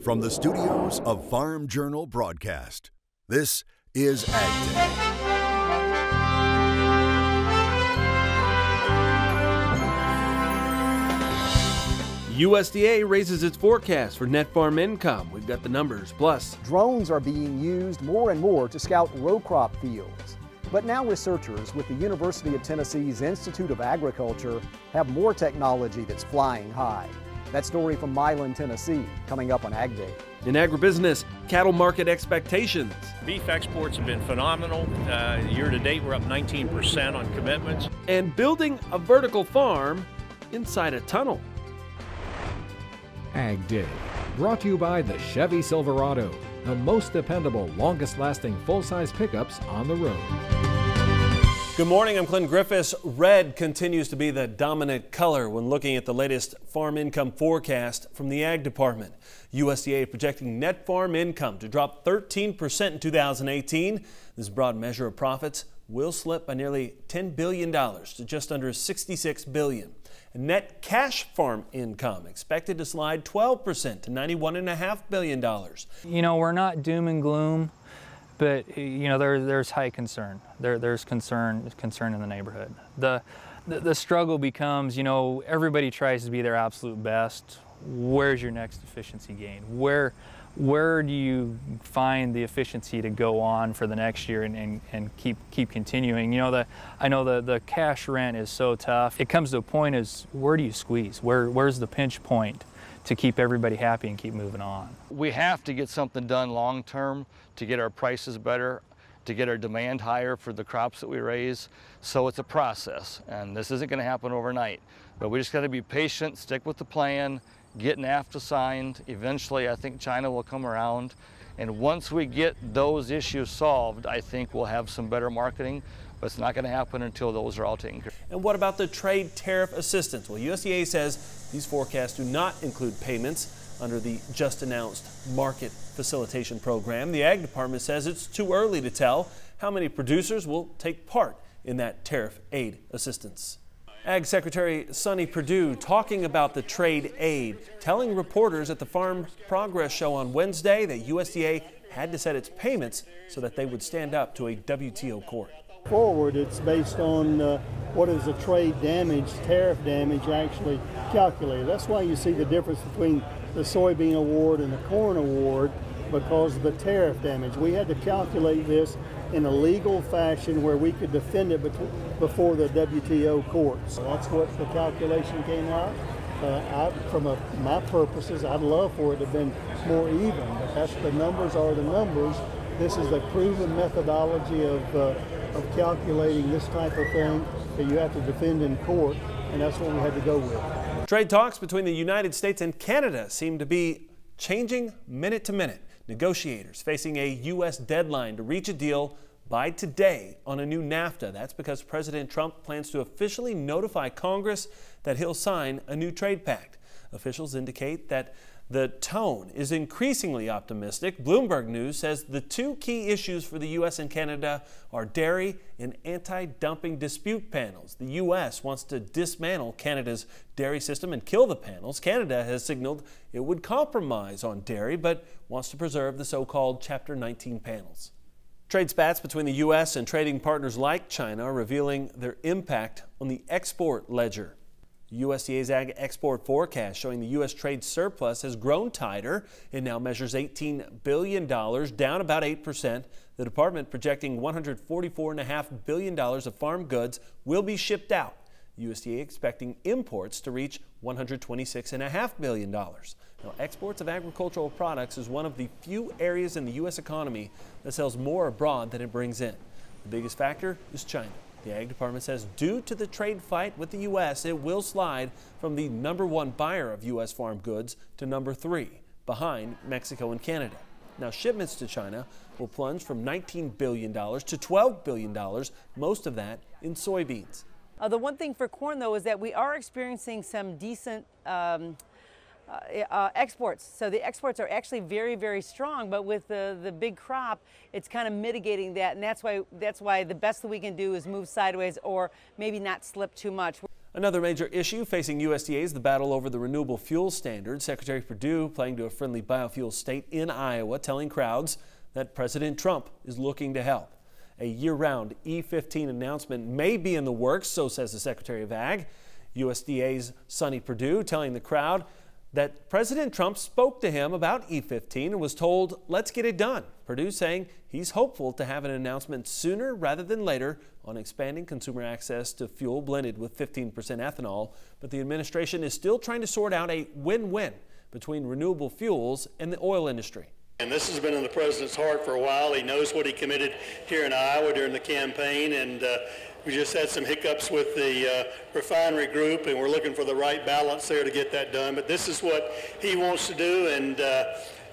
From the studios of Farm Journal Broadcast, this is AgDay. USDA raises its forecast for net farm income. We've got the numbers. Plus, drones are being used more and more to scout row crop fields. But now researchers with the University of Tennessee's Institute of Agriculture have more technology that's flying high. That story from Milan, Tennessee, coming up on AgDay. In agribusiness, cattle market expectations. Beef exports have been phenomenal. Year to date, we're up 19% on commitments. And building a vertical farm inside a tunnel. AgDay, brought to you by the Chevy Silverado, the most dependable, longest-lasting full-size pickups on the road. Good morning, I'm Clint Griffiths. Red continues to be the dominant color when looking at the latest farm income forecast from the Ag Department. USDA projecting net farm income to drop 13% in 2018. This broad measure of profits will slip by nearly $10 billion to just under $66 billion. Net cash farm income expected to slide 12% to $91.5 billion. You know, we're not doom and gloom, but you know, there's high concern. There's concern in the neighborhood. The struggle becomes, you know, everybody tries to be their absolute best. Where's your next efficiency gain? Where do you find the efficiency to go on for the next year and keep continuing? You know, I know the cash rent is so tough. It comes to a point is, where do you squeeze? Where's the pinch point to keep everybody happy and keep moving on? We have to get something done long term to get our prices better, to get our demand higher for the crops that we raise. So it's a process, and this isn't going to happen overnight. But we just got to be patient, stick with the plan, get NAFTA signed. Eventually, I think China will come around. And once we get those issues solved, I think we'll have some better marketing. But it's not going to happen until those are all taken care of. And what about the trade tariff assistance? Well, USDA says these forecasts do not include payments under the just announced market facilitation program. The Ag Department says it's too early to tell how many producers will take part in that tariff aid assistance. Ag Secretary Sonny Perdue talking about the trade aid, telling reporters at the Farm Progress Show on Wednesday that USDA had to set its payments so that they would stand up to a WTO court. Forward, it's based on what is the trade damage, tariff damage actually calculated. That's why you see the difference between the soybean award and the corn award, because of the tariff damage. We had to calculate this in a legal fashion where we could defend it before the WTO courts. So that's what the calculation came out. From my purposes, I'd love for it to have been more even, but that's the numbers are the numbers. This is a proven methodology of calculating this type of thing that you have to defend in court, and that's what we had to go with. Trade talks between the United States and Canada seem to be changing minute to minute. Negotiators facing a U.S. deadline to reach a deal by today on a new NAFTA. That's because President Trump plans to officially notify Congress that he'll sign a new trade pact. Officials indicate that the tone is increasingly optimistic. Bloomberg News says the two key issues for the U.S. and Canada are dairy and anti-dumping dispute panels. The U.S. wants to dismantle Canada's dairy system and kill the panels. Canada has signaled it would compromise on dairy, but wants to preserve the so-called Chapter 19 panels. Trade spats between the U.S. and trading partners like China are revealing their impact on the export ledger. USDA's ag export forecast showing the U.S. trade surplus has grown tighter. It now measures $18 billion, down about 8%. The department projecting $144.5 billion of farm goods will be shipped out. USDA expecting imports to reach $126.5 billion. Now, exports of agricultural products is one of the few areas in the U.S. economy that sells more abroad than it brings in. The biggest factor is China. The Ag Department says due to the trade fight with the U.S., it will slide from the #1 buyer of U.S. farm goods to #3, behind Mexico and Canada. Now, shipments to China will plunge from $19 billion to $12 billion, most of that in soybeans. The one thing for corn, though, is that we are experiencing some decent exports. So the exports are actually very, very strong, but with the big crop, it's kind of mitigating that, and that's why the best that we can do is move sideways or maybe not slip too much. Another major issue facing USDA is the battle over the renewable fuel standard. Secretary Perdue playing to a friendly biofuel state in Iowa, telling crowds that President Trump is looking to help. A year-round E15 announcement may be in the works, so says the Secretary of Ag. USDA's Sonny Perdue telling the crowd that President Trump spoke to him about E15 and was told, let's get it done. Perdue saying he's hopeful to have an announcement sooner rather than later on expanding consumer access to fuel blended with 15% ethanol. But the administration is still trying to sort out a win-win between renewable fuels and the oil industry. And this has been in the president's heart for a while. He knows what he committed here in Iowa during the campaign, and we just had some hiccups with the refinery group, and we're looking for the right balance there to get that done. But this is what he wants to do, and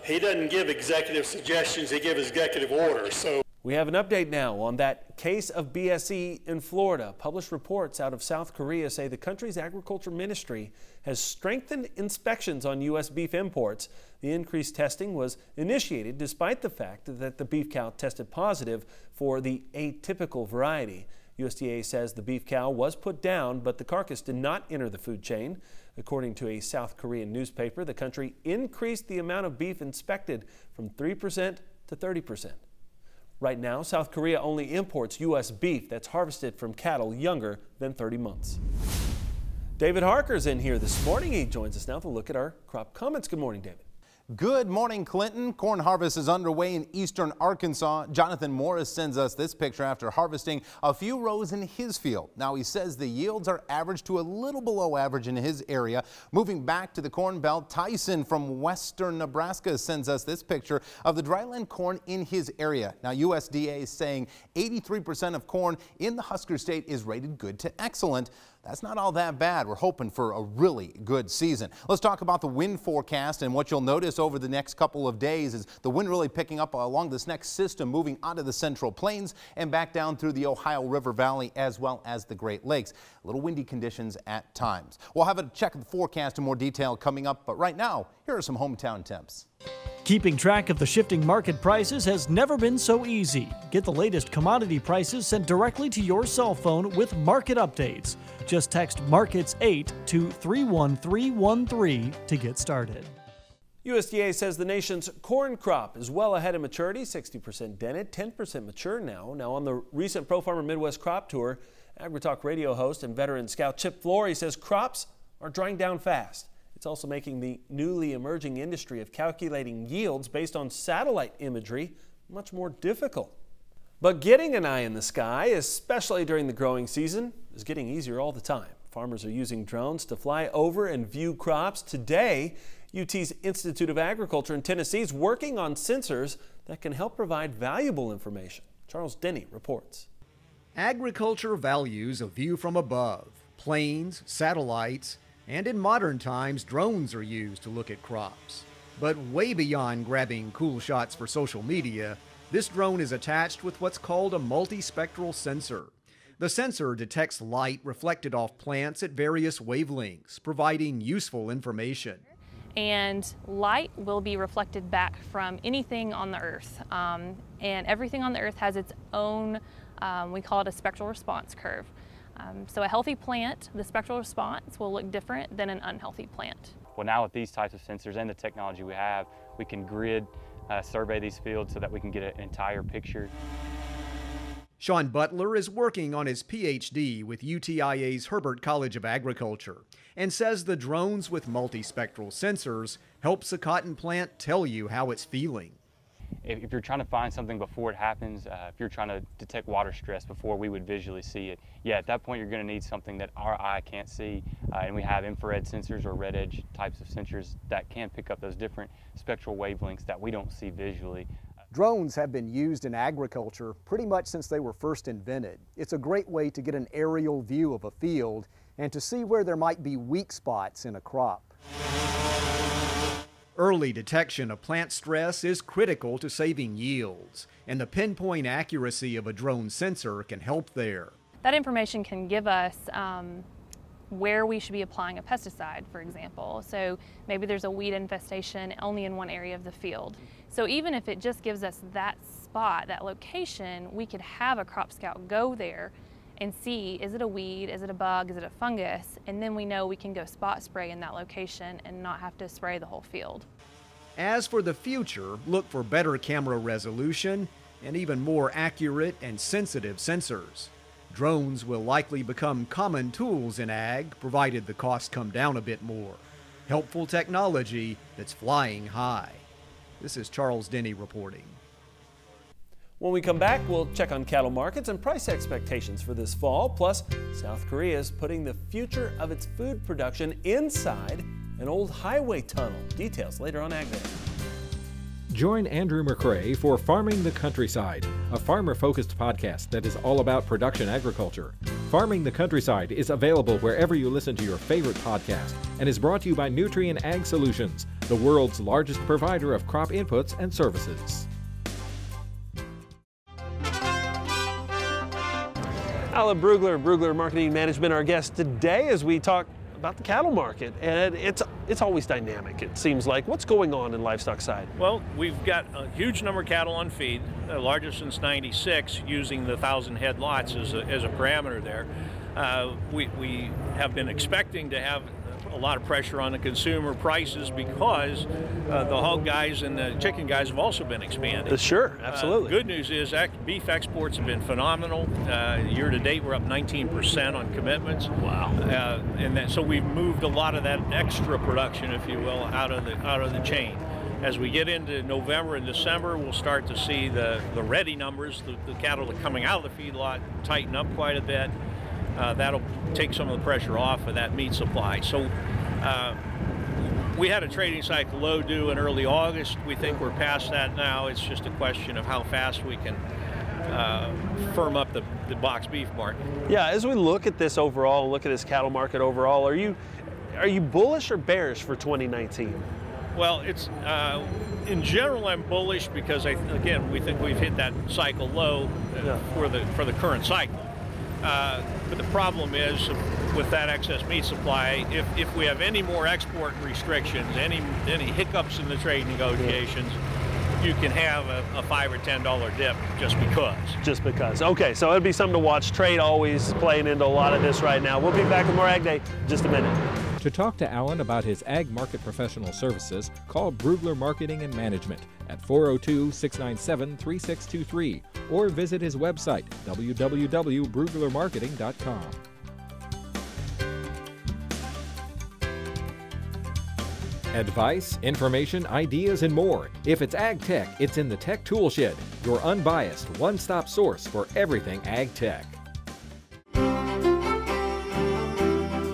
he doesn't give executive suggestions, he gives executive orders. So we have an update now on that case of BSE in Florida. Published reports out of South Korea say the country's agriculture ministry has strengthened inspections on U.S. beef imports. The increased testing was initiated despite the fact that the beef cow tested positive for the atypical variety. USDA says the beef cow was put down, but the carcass did not enter the food chain. According to a South Korean newspaper, the country increased the amount of beef inspected from 3% to 30%. Right now, South Korea only imports U.S. beef that's harvested from cattle younger than 30 months. David Harker's in here this morning. He joins us now to look at our crop comments. Good morning, David. Good morning, Clinton. Corn harvest is underway in eastern Arkansas. Jonathan Morris sends us this picture after harvesting a few rows in his field. Now, he says the yields are average to a little below average in his area. Moving back to the Corn Belt, Tyson from western Nebraska sends us this picture of the dryland corn in his area. Now, USDA is saying 83% of corn in the Husker State is rated good to excellent. That's not all that bad. We're hoping for a really good season. Let's talk about the wind forecast, and what you'll notice over the next couple of days is the wind really picking up along this next system, moving onto the Central Plains and back down through the Ohio River Valley as well as the Great Lakes. A little windy conditions at times. We'll have a check of the forecast in more detail coming up, but right now, here are some hometown temps. Keeping track of the shifting market prices has never been so easy. Get the latest commodity prices sent directly to your cell phone with market updates. Just text Markets 8 to 31313 to get started. USDA says the nation's corn crop is well ahead of maturity, 60% dented, 10% mature now. Now, on the recent Pro Farmer Midwest Crop Tour, AgriTalk radio host and veteran scout Chip Flory says crops are drying down fast. It's also making the newly emerging industry of calculating yields based on satellite imagery much more difficult. But getting an eye in the sky, especially during the growing season, is getting easier all the time. Farmers are using drones to fly over and view crops. Today, UT's Institute of Agriculture in Tennessee is working on sensors that can help provide valuable information. Charles Denny reports. Agriculture values a view from above. Planes, satellites, and in modern times, drones are used to look at crops. But way beyond grabbing cool shots for social media, this drone is attached with what's called a multispectral sensor. The sensor detects light reflected off plants at various wavelengths, providing useful information. And light will be reflected back from anything on the earth. And everything on the earth has its own, we call it a spectral response curve. So a healthy plant, the spectral response will look different than an unhealthy plant. Well, now with these types of sensors and the technology we have, we can grid survey these fields so that we can get an entire picture. Sean Butler is working on his PhD with UTIA's Herbert College of Agriculture and says the drones with multispectral sensors helps a cotton plant tell you how it's feeling. If you're trying to find something before it happens, if you're trying to detect water stress before we would visually see it, yeah, at that point you're going to need something that our eye can't see, and we have infrared sensors or red edge types of sensors that can pick up those different spectral wavelengths that we don't see visually. Drones have been used in agriculture pretty much since they were first invented. It's a great way to get an aerial view of a field and to see where there might be weak spots in a crop. Early detection of plant stress is critical to saving yields, and the pinpoint accuracy of a drone sensor can help there. That information can give us where we should be applying a pesticide, for example. So maybe there's a weed infestation only in one area of the field. So even if it just gives us that spot, that location, we could have a crop scout go there and see, is it a weed, is it a bug, is it a fungus, and then we know we can go spot spray in that location and not have to spray the whole field. As for the future, look for better camera resolution and even more accurate and sensitive sensors. Drones will likely become common tools in ag, provided the costs come down a bit more. Helpful technology that's flying high. This is Charles Denny reporting. When we come back, we'll check on cattle markets and price expectations for this fall. Plus, South Korea is putting the future of its food production inside an old highway tunnel. Details later on AgDay. Join Andrew McRae for Farming the Countryside, a farmer-focused podcast that is all about production agriculture. Farming the Countryside is available wherever you listen to your favorite podcast and is brought to you by Nutrien Ag Solutions, the world's largest provider of crop inputs and services. Alan Brugler, Brugler Marketing Management, our guest today as we talk about the cattle market, and it's always dynamic, it seems like. What's going on in livestock side? Well, we've got a huge number of cattle on feed, the largest since '96, using the 1,000 head lots as a parameter there. We have been expecting to have a lot of pressure on the consumer prices because the hog guys and the chicken guys have also been expanding. Sure, absolutely. Good news is beef exports have been phenomenal. Year to date, we're up 19% on commitments. Wow. So we've moved a lot of that extra production, if you will, out of the chain. As we get into November and December, we'll start to see the ready numbers, the cattle that are coming out of the feedlot, tighten up quite a bit. That'll take some of the pressure off of that meat supply. So we had a trading cycle low due in early August. We think we're past that now. It's just a question of how fast we can firm up the box beef market. Yeah, as we look at this overall, look at this cattle market overall, are you bullish or bearish for 2019? Well, it's in general I'm bullish because again we think we've hit that cycle low for the current cycle. But the problem is with that excess meat supply, if we have any more export restrictions, any hiccups in the trade negotiations, you can have a $5 or $10 dip just because. Just because. Okay, so it'd be something to watch. Trade always playing into a lot of this right now. We'll be back with more Ag Day in just a minute. To talk to Alan about his ag market professional services, call Brugler Marketing and Management at 402-697-3623 or visit his website, www.bruglermarketing.com. Advice, information, ideas, and more. If it's ag tech, it's in the Tech Tool Shed, your unbiased, one-stop source for everything ag tech.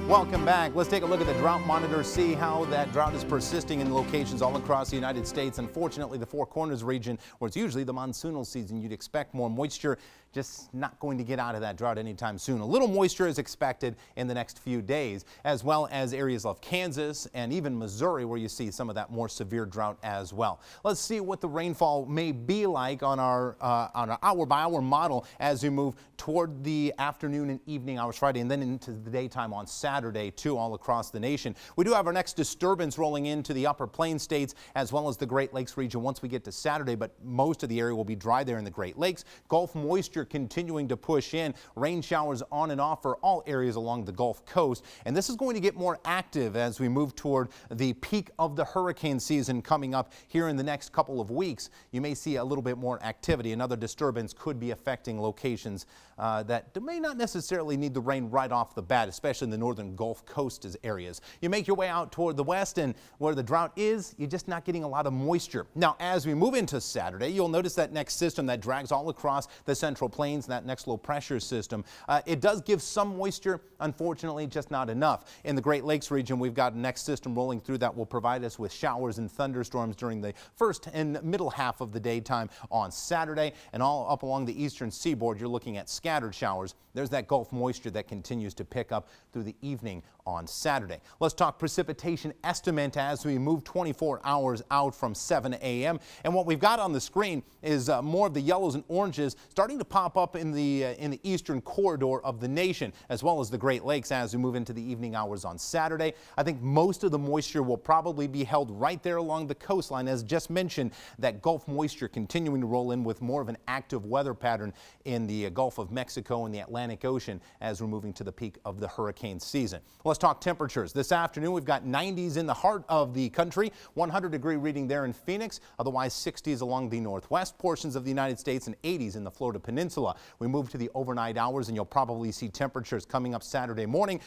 Welcome back. Let's take a look at the drought monitor, see how that drought is persisting in locations all across the United States. Unfortunately, the Four Corners region, where it's usually the monsoonal season, you'd expect more moisture, just not going to get out of that drought anytime soon. A little moisture is expected in the next few days, as well as areas of Kansas and even Missouri, where you see some of that more severe drought as well. Let's see what the rainfall may be like on our hour-by-hour model as we move toward the afternoon and evening hours Friday, and then into the daytime on Saturday, too, all across the nation. We do have our next disturbance rolling into the Upper Plains states as well as the Great Lakes region once we get to Saturday, but most of the area will be dry there in the Great Lakes. Gulf moisture continuing to push in. Rain showers on and off for all areas along the Gulf Coast, and this is going to get more active as we move toward the peak of the hurricane season coming up here in the next couple of weeks. You may see a little bit more activity. Another disturbance could be affecting locations that may not necessarily need the rain right off the bat, especially in the northern Gulf Coast areas. You make your way out toward the west, and where the drought is, you're just not getting a lot of moisture. Now, as we move into Saturday, you'll notice that next system that drags all across the Central Plains, that next low pressure system. It does give some moisture, unfortunately, just not enough. In the Great Lakes region, we've got a next system rolling through that will provide us with showers and thunderstorms during the first and middle half of the daytime on Saturday, and all up along the eastern seaboard, you're looking at scattered showers. There's that Gulf moisture that continues to pick up through the evening on Saturday. Let's talk precipitation estimate as we move 24 hours out from 7 a.m. And what we've got on the screen is more of the yellows and oranges starting to pop up in the eastern corridor of the nation, as well as the Great Lakes as we move into the evening hours on Saturday. I think most of the moisture will probably be held right there along the coastline. As just mentioned, that Gulf moisture continuing to roll in with more of an active weather pattern in the Gulf of Mexico and the Atlantic Ocean as we're moving to the peak of the hurricane season. Let's talk temperatures. This afternoon we've got 90s in the heart of the country, 100-degree reading there in Phoenix, otherwise 60s along the northwest portions of the United States and 80s in the Florida Peninsula. We move to the overnight hours and you'll probably see temperatures coming up Saturday morning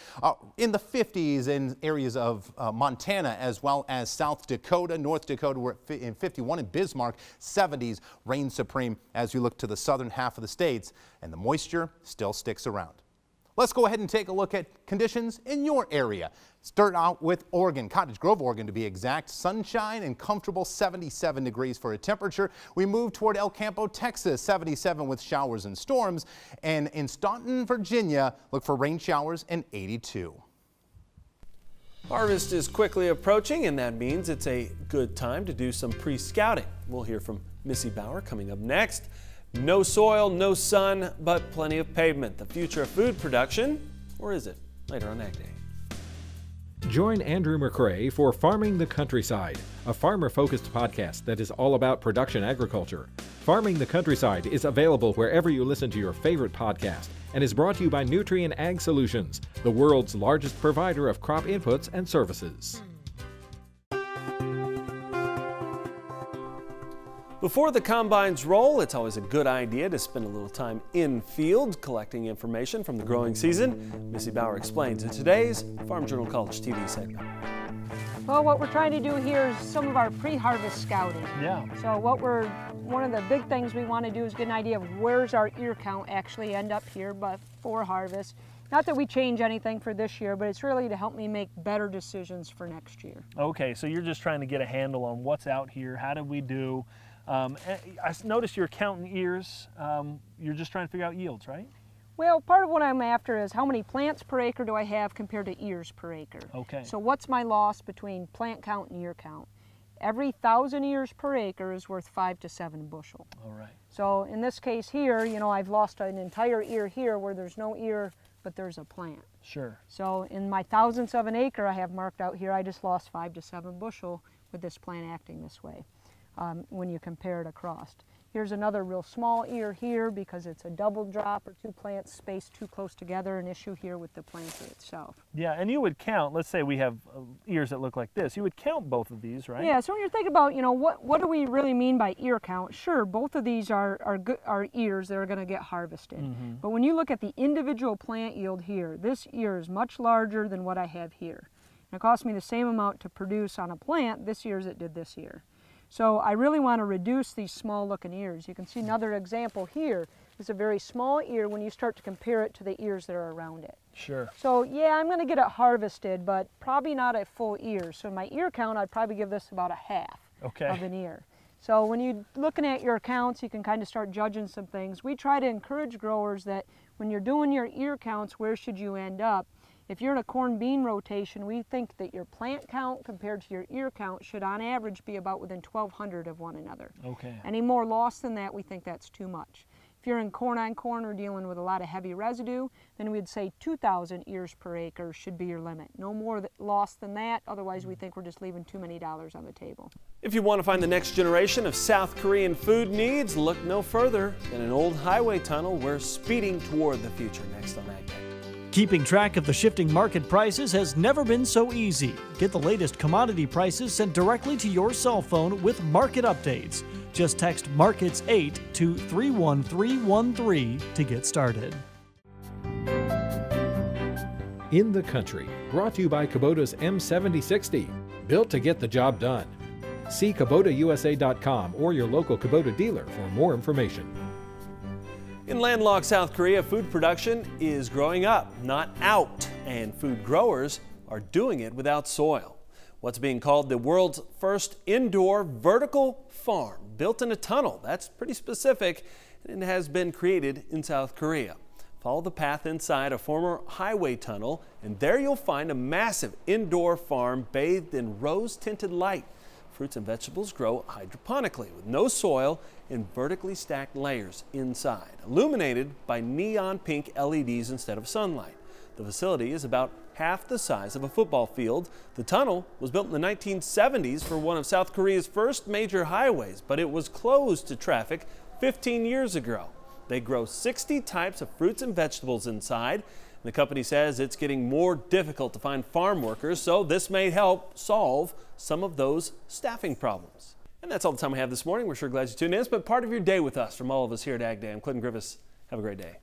in the 50s in areas of Montana as well as South Dakota, North Dakota. We're in 51 in Bismarck, 70s reign supreme as we look to the southern half of the states, and the moisture still sticks around. Let's go ahead and take a look at conditions in your area. Start out with Oregon, Cottage Grove, Oregon to be exact. Sunshine and comfortable 77 degrees for a temperature. We move toward El Campo, Texas, 77 with showers and storms. And in Staunton, Virginia, look for rain showers and 82. Harvest is quickly approaching, and that means it's a good time to do some pre-scouting. We'll hear from Missy Bauer coming up next. No soil, no sun, but plenty of pavement. The future of food production, or is it? Later on AgDay. Join Andrew McCrae for Farming the Countryside, a farmer-focused podcast that is all about production agriculture. Farming the Countryside is available wherever you listen to your favorite podcast and is brought to you by Nutrien Ag Solutions, the world's largest provider of crop inputs and services. Before the combines roll, it's always a good idea to spend a little time in field collecting information from the growing season. Missy Bauer explains in today's Farm Journal College TV segment. Well, what we're trying to do here is some of our pre-harvest scouting. Yeah. So one of the big things we want to do is get an idea of where's our ear count actually end up here before harvest. Not that we change anything for this year, but it's really to help me make better decisions for next year. Okay, so you're just trying to get a handle on what's out here, how did we do? I noticed you're counting ears. You're just trying to figure out yields, right? Well, part of what I'm after is how many plants per acre do I have compared to ears per acre. Okay. So what's my loss between plant count and ear count? Every 1,000 ears per acre is worth 5 to 7 bushel. All right. So in this case here, you know, I've lost an entire ear here where there's no ear, but there's a plant. Sure. So in my thousandths of an acre I have marked out here, I just lost 5 to 7 bushel with this plant acting this way. When you compare it across. Here's another real small ear here because it's a double drop or two plants spaced too close together, an issue here with the planter itself. Yeah, and you would count, let's say we have ears that look like this, you would count both of these, right? Yeah, so when you're thinking about, you know, what do we really mean by ear count? Sure, both of these are ears that are going to get harvested. Mm-hmm. But when you look at the individual plant yield here, this ear is much larger than what I have here. And it cost me the same amount to produce on a plant this year as it did this year. So I really want to reduce these small looking ears. You can see another example here. It's a very small ear when you start to compare it to the ears that are around it. Sure. So yeah, I'm going to get it harvested, but probably not a full ear. So my ear count, I'd probably give this about a half of an ear. So when you're looking at your counts, you can kind of start judging some things. We try to encourage growers that when you're doing your ear counts, where should you end up? If you're in a corn bean rotation, we think that your plant count compared to your ear count should on average be about within 1,200 of one another. Okay. Any more loss than that, we think that's too much. If you're in corn on corn or dealing with a lot of heavy residue, then we'd say 2,000 ears per acre should be your limit. No more loss than that, otherwise we think we're just leaving too many dollars on the table. If you want to find the next generation of South Korean food needs, look no further than an old highway tunnel. We're speeding toward the future. Next on AgDay. Keeping track of the shifting market prices has never been so easy. Get the latest commodity prices sent directly to your cell phone with market updates. Just text Markets 8 to 31313 to get started. In the Country, brought to you by Kubota's M7060, built to get the job done. See KubotaUSA.com or your local Kubota dealer for more information. In landlocked South Korea, food production is growing up, not out, and food growers are doing it without soil. What's being called the world's first indoor vertical farm, built in a tunnel. That's pretty specific, and it has been created in South Korea. Follow the path inside a former highway tunnel, and there you'll find a massive indoor farm bathed in rose-tinted light. Fruits and vegetables grow hydroponically with no soil in vertically stacked layers inside, illuminated by neon pink LEDs instead of sunlight. The facility is about half the size of a football field. The tunnel was built in the 1970s for one of South Korea's first major highways, but it was closed to traffic 15 years ago. They grow 60 types of fruits and vegetables inside. The company says it's getting more difficult to find farm workers, so this may help solve some of those staffing problems. And that's all the time we have this morning. We're sure glad you tuned in. It's been part of your day with us. From all of us here at AgDay, I'm Clinton Griffiths. Have a great day.